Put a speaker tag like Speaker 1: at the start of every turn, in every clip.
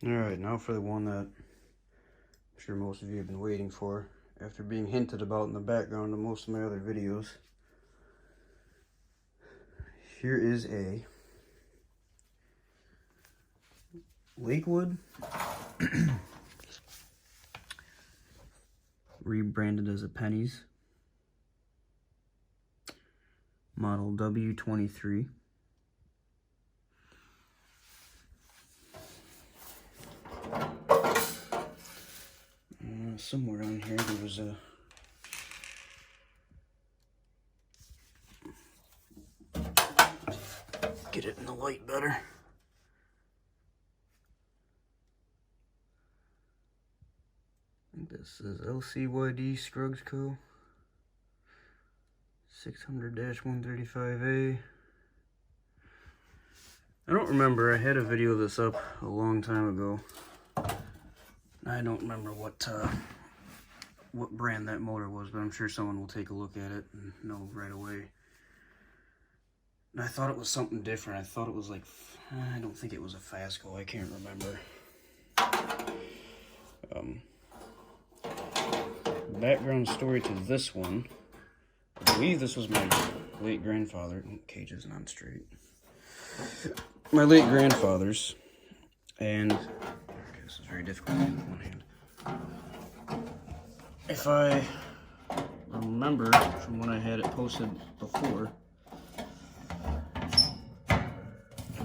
Speaker 1: Alright, now for the one that I'm sure most of you have been waiting for, after being hinted about in the background of most of my other videos. Here is a Lakewood, rebranded as a Pennies, model W23. Somewhere on here there was a get it in the light better. I think this is LCYD Scruggs Co. 600-135A. I don't remember. I had a video of this up a long time ago. I don't remember what brand that motor was, but I'm sure someone will take a look at it and know right away. And I thought it was something different. I thought it was like, I don't think it was a Fasco. I can't remember. Background story to this one. I believe this was my late grandfather. Cage isn't on straight. My late grandfather's, and this is very difficult to do with one hand. If I remember from when I had it posted before, I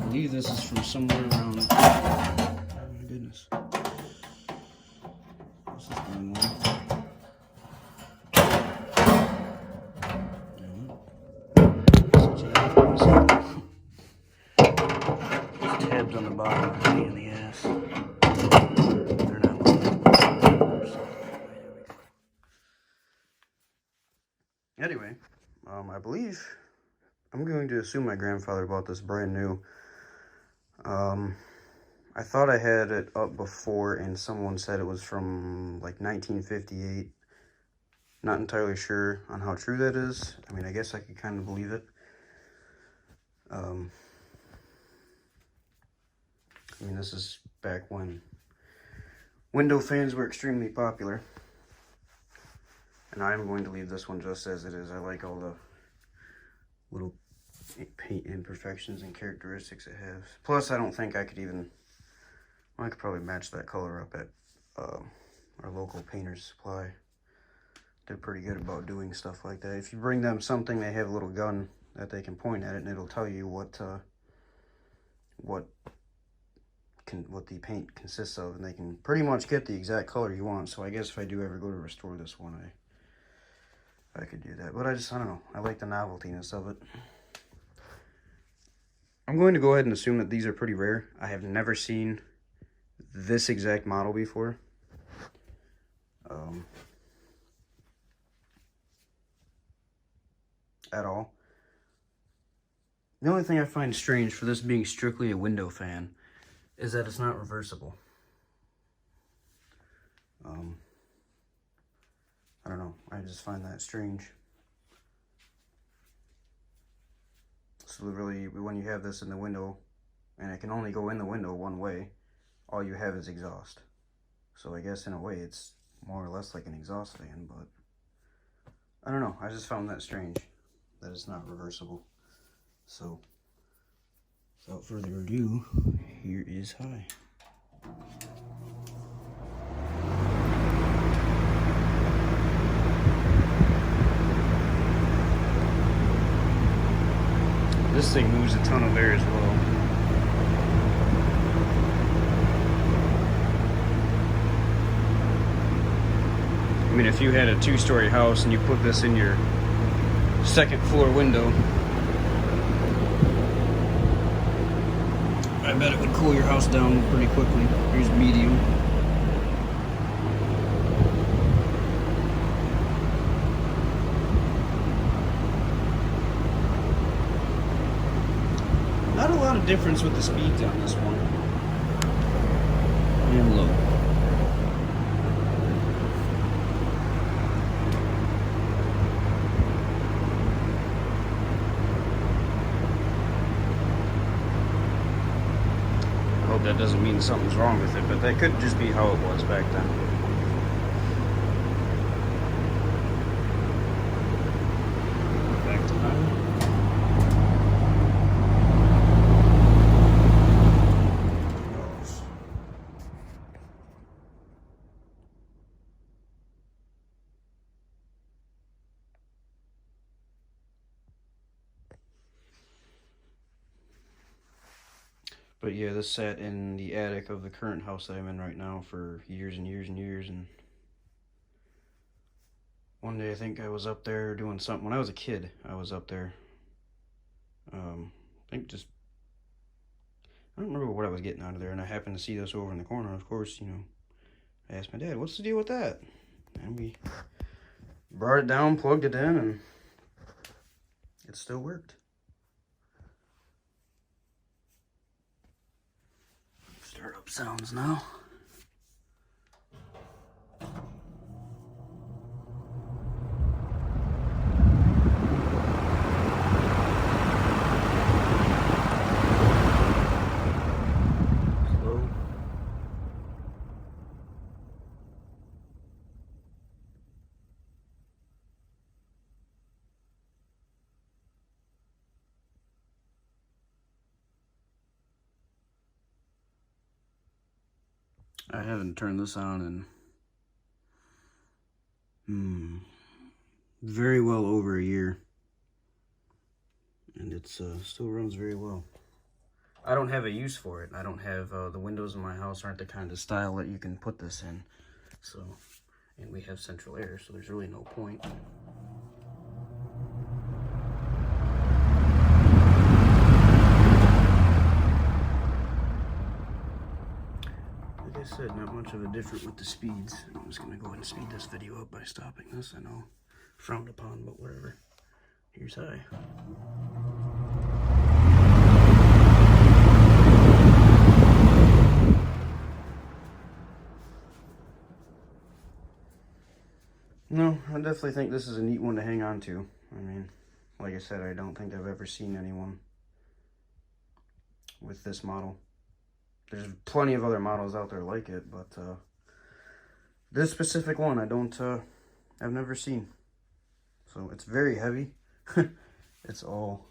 Speaker 1: believe this is from somewhere around. Oh my goodness. What's this going on? Tabs on the bottom are a pain in the ass. They're not anyway, I believe I'm going to assume my grandfather bought this brand new. I thought I had it up before and someone said it was from like 1958. Not entirely sure on how true that is. I mean, I guess I could kind of believe it. I mean, this is back when window fans were extremely popular. And I'm going to leave this one just as it is. I like all the little paint imperfections and characteristics it has. Plus, I don't think I could even, well, I could probably match that color up at our local painter's supply. They're pretty good about doing stuff like that. If you bring them something, they have a little gun that they can point at it, and it'll tell you what the paint consists of, and they can pretty much get the exact color you want. So I guess if I do ever go to restore this one, I could do that. But I don't know. I like the noveltiness of it. I'm going to go ahead and assume that these are pretty rare. I have never seen this exact model before. At all. The only thing I find strange for this being strictly a window fan is that it's not reversible. I don't know. I just find that strange. So really, when you have this in the window, and it can only go in the window one way, all you have is exhaust. So I guess in a way it's more or less like an exhaust fan, but I don't know. I just found that strange, that it's not reversible. So, without further ado, here is High. This thing moves a ton of air as well. I mean, if you had a two-story house and you put this in your second floor window, I bet it would cool your house down pretty quickly. Here's medium. Not a lot of difference with the speeds on this one. And low. I hope that doesn't mean think something's wrong with it, but that could just be how it was back then. Back to that. But yeah, this sat in the attic of the current house that I'm in right now for years and years and years. And one day I think I was up there doing something. When I was a kid, I was up there. I think just, I don't remember what I was getting out of there. And I happened to see this over in the corner. Of course, you know, I asked my dad, what's the deal with that? And we brought it down, plugged it in, and it still worked. Start up sounds now. Slow. I haven't turned this on in very well over a year, and it's still runs very well. I don't have a use for it. I don't have the windows in my house aren't the kind of style that you can put this in, so, and we have central air, so there's really no point. Like I said, not much of a difference with the speeds. I'm just gonna go ahead and speed this video up by stopping this. I know, frowned upon, but whatever. Here's high. No, I definitely think this is a neat one to hang on to. I mean, like I said, I don't think I've ever seen anyone with this model. There's plenty of other models out there like it, but this specific one I've never seen. So it's very heavy. It's all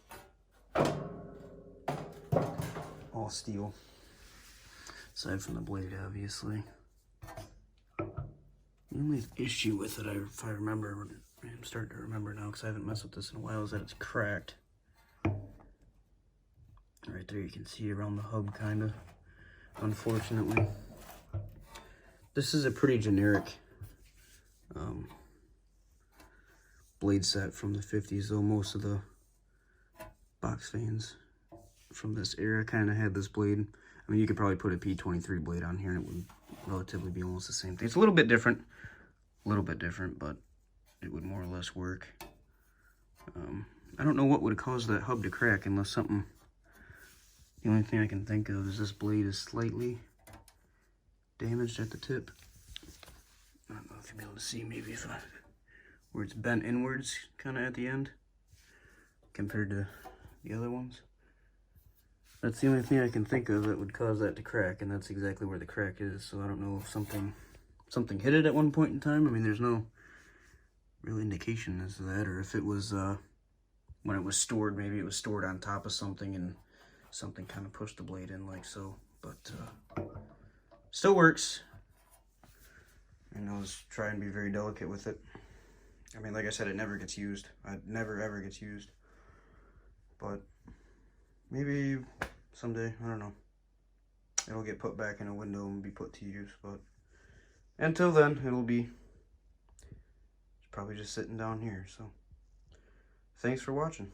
Speaker 1: steel, aside from the blade, obviously. The only issue with it, if I remember, I'm starting to remember now because I haven't messed with this in a while, is that it's cracked. Right there, you can see around the hub, kind of. Unfortunately, this is a pretty generic blade set from the 50s, though most of the box fans from this era kind of had this blade. I mean, you could probably put a P23 blade on here and it would relatively be almost the same thing. It's a little bit different, but it would more or less work. I don't know what would cause that hub to crack unless something. The only thing I can think of is this blade is slightly damaged at the tip. I don't know if you'll be able to see, maybe if where it's bent inwards kind of at the end compared to the other ones. That's the only thing I can think of that would cause that to crack, and that's exactly where the crack is. So I don't know if something hit it at one point in time. I mean, there's no real indication as to that, or if it was when it was stored, maybe it was stored on top of something and something kind of pushed the blade in like so. But still works. And I was trying to be very delicate with it. I mean, like I said, it never gets used. It never ever gets used. But maybe someday, I don't know, it'll get put back in a window and be put to use. But until then, it'll be probably just sitting down here. So thanks for watching.